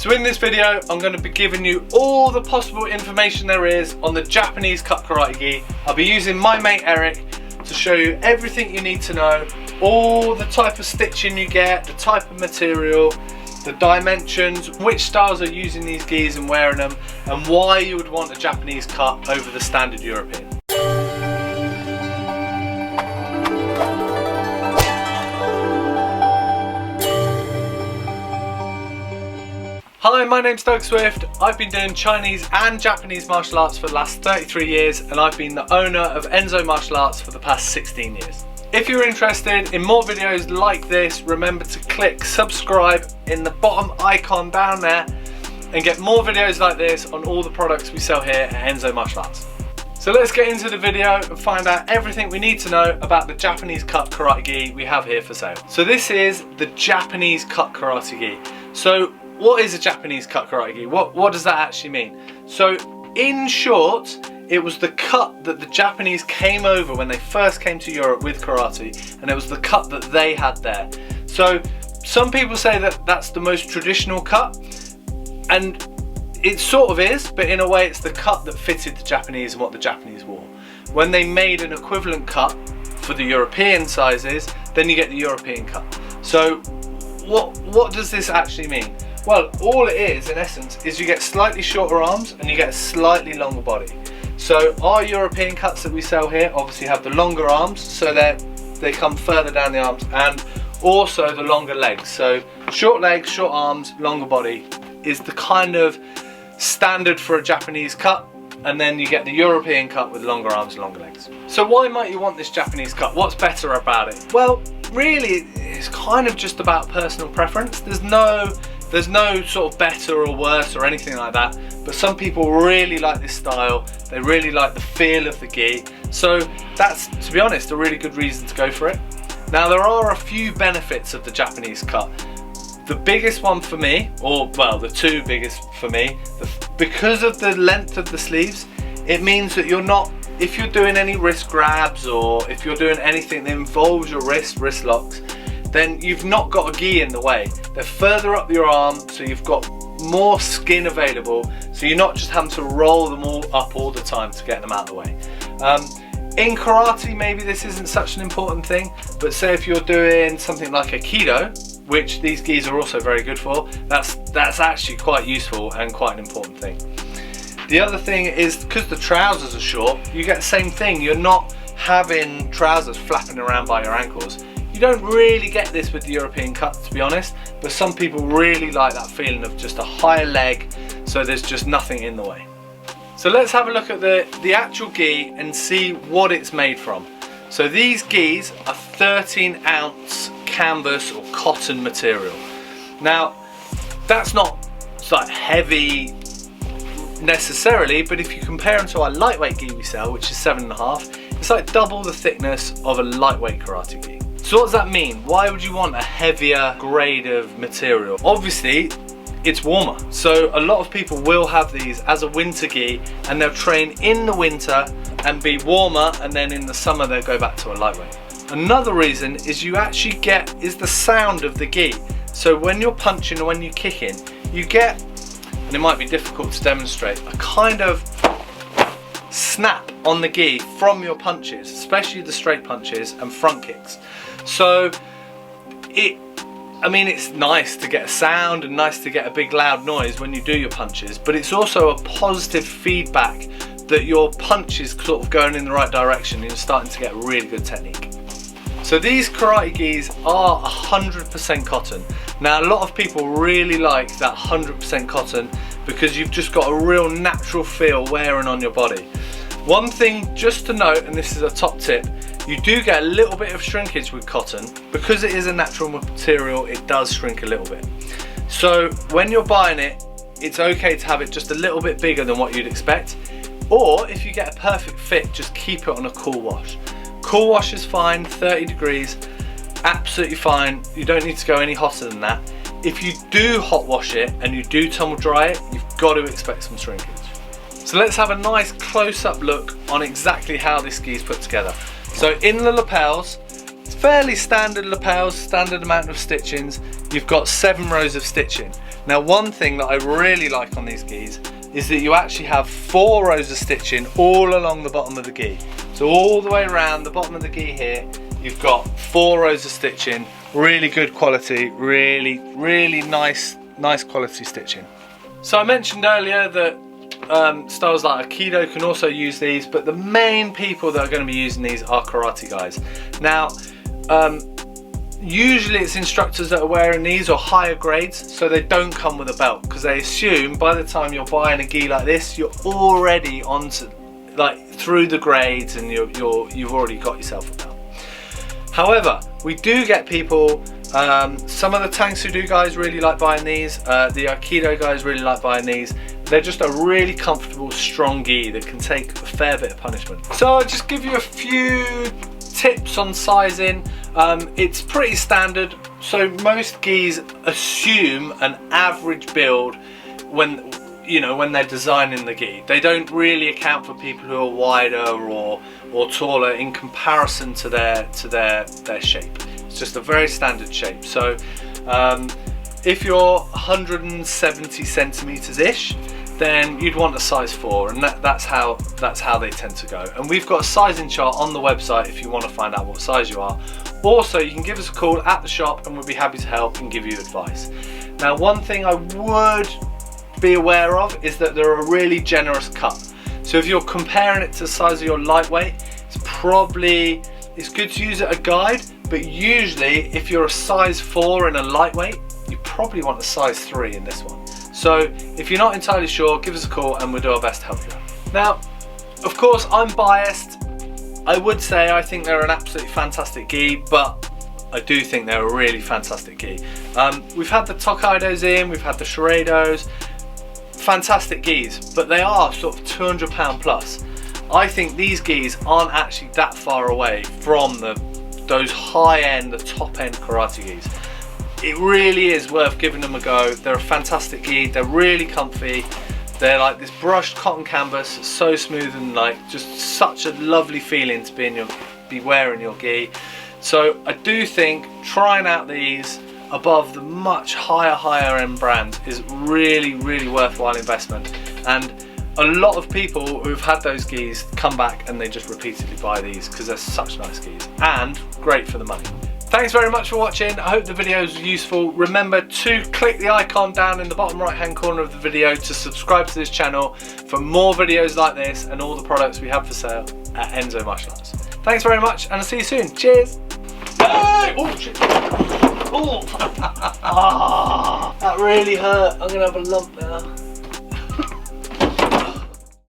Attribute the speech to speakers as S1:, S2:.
S1: So in this video, I'm going to be giving you all the possible information there is on the Japanese cut karate gi. I'll be using my mate Eric to show you everything you need to know, all the type of stitching you get, the type of material, the dimensions, which styles are using these gis and wearing them, and why you would want a Japanese cut over the standard European. Hi, my name's Doug Swift. I've been doing Chinese and Japanese martial arts for the last 33 years, and I've been the owner of Enso Martial Arts for the past 16 years. If you're interested in more videos like this, remember to click subscribe in the bottom icon down there and get more videos like this on all the products we sell here at Enso Martial Arts. So let's get into the video and find out everything we need to know about the Japanese cut karate gi we have here for sale. So this is the Japanese cut karate gi. So what is a Japanese cut karate gi? What does that actually mean? So in short, it was the cut that the Japanese came over when they first came to Europe with karate, and it was the cut that they had there. So some people say that that's the most traditional cut, and it sort of is, but in a way it's the cut that fitted the Japanese and what the Japanese wore. When they made an equivalent cut for the European sizes, then you get the European cut. So what does this actually mean? Well, all it is, in essence, is you get slightly shorter arms and you get a slightly longer body. So our European cuts that we sell here obviously have the longer arms, so they come further down the arms, and also the longer legs. So short legs, short arms, longer body is the kind of standard for a Japanese cut, and then you get the European cut with longer arms and longer legs. So why might you want this Japanese cut? What's better about it? Well, really, it's kind of just about personal preference. There's no sort of better or worse or anything like that, but some people really like this style. They really like the feel of the gi, so that's, to be honest, a really good reason to go for it. Now, there are a few benefits of the Japanese cut. The biggest one for me, or well, the two biggest for me, because of the length of the sleeves, it means that you're not, if you're doing any wrist grabs or if you're doing anything that involves your wrist locks, then you've not got a gi in the way. They're further up your arm, so you've got more skin available, so you're not just having to roll them all up all the time to get them out of the way. In karate, maybe this isn't such an important thing, but say if you're doing something like Aikido, which these gis are also very good for, that's actually quite useful and quite an important thing. The other thing is, because the trousers are short, you get the same thing. You're not having trousers flapping around by your ankles. You don't really get this with the European cut, to be honest, but some people really like that feeling of just a higher leg, so there's just nothing in the way. So let's have a look at the actual gi and see what it's made from. So these gis are 13-ounce canvas or cotton material. Now, that's not like heavy necessarily, but if you compare them to our lightweight gi we sell, which is 7.5, it's like double the thickness of a lightweight karate gi. So what does that mean? Why would you want a heavier grade of material? Obviously, it's warmer. So a lot of people will have these as a winter gi, and they'll train in the winter and be warmer, and then in the summer they'll go back to a lightweight. Another reason is you actually get is the sound of the gi. So when you're punching or when you're kicking, you get, and it might be difficult to demonstrate, a kind of snap on the gi from your punches, especially the straight punches and front kicks. So it's nice to get a sound and nice to get a big loud noise when you do your punches, but it's also a positive feedback that your punch is sort of going in the right direction and you're starting to get a really good technique. So these karate gis are 100% cotton. Now, a lot of people really like that 100% cotton because you've just got a real natural feel wearing on your body. One thing just to note, and this is a top tip, you do get a little bit of shrinkage with cotton. Because it is a natural material, it does shrink a little bit. So when you're buying it, it's okay to have it just a little bit bigger than what you'd expect. Or if you get a perfect fit, just keep it on a cool wash. Cool wash is fine, 30 degrees, absolutely fine. You don't need to go any hotter than that. If you do hot wash it and you do tumble dry it, you've got to expect some shrinkage. So let's have a nice close-up look on exactly how this gi is put together. So in the lapels, it's fairly standard lapels, standard amount of stitchings. you've got 7 rows of stitching. Now one thing that I really like on these gis is that you actually have 4 rows of stitching all along the bottom of the gi. So all the way around the bottom of the gi here, you've got 4 rows of stitching, really good quality, really nice quality stitching. So I mentioned earlier that styles like Aikido can also use these, but the main people that are going to be using these are karate guys. Now usually it's instructors that are wearing these or higher grades, so they don't come with a belt because they assume by the time you're buying a gi like this, you're already onto, like, through the grades, and you've already got yourself a belt. However, we do get people, some of the Tang Soo Do guys really like buying these, the Aikido guys really like buying these. They're just a really comfortable, strong gi that can take a fair bit of punishment. So I'll just give you a few tips on sizing. It's pretty standard, so most gis assume an average build when they're designing the gi. They don't really account for people who are wider or taller in comparison to their shape. It's just a very standard shape. So if you're 170 centimeters ish, then you'd want a size 4, and that's how they tend to go. And we've got a sizing chart on the website if you want to find out what size you are. Also, you can give us a call at the shop and we'll be happy to help and give you advice. Now, one thing I would be aware of is that they're a really generous cut. So if you're comparing it to the size of your lightweight, it's good to use it a guide, but usually if you're a size 4 in a lightweight, you probably want a size 3 in this one. So if you're not entirely sure, give us a call and we'll do our best to help you out. Now, of course, I'm biased. I would say I think they're an absolutely fantastic gi, but I do think they're a really fantastic gi. We've had the Tokaidos in, we've had the Shireidos, fantastic gis, but they are sort of £200 plus. I think these gis aren't actually that far away from those high-end, the top-end karate gis. It really is worth giving them a go. They're a fantastic gi, they're really comfy. They're like this brushed cotton canvas, it's so smooth and like just such a lovely feeling to be wearing your gi. So I do think trying out these above the much higher end brands is really worthwhile investment. And a lot of people who've had those gis come back and they just repeatedly buy these because they're such nice gis and great for the money. Thanks very much for watching. I hope the video was useful. Remember to click the icon down in the bottom right hand corner of the video to subscribe to this channel for more videos like this and all the products we have for sale at Enso Martial Arts. Thanks very much and I'll see you soon. Cheers. Hey! Oh shit. Oh. Ah, that really hurt. I'm gonna have a lump now.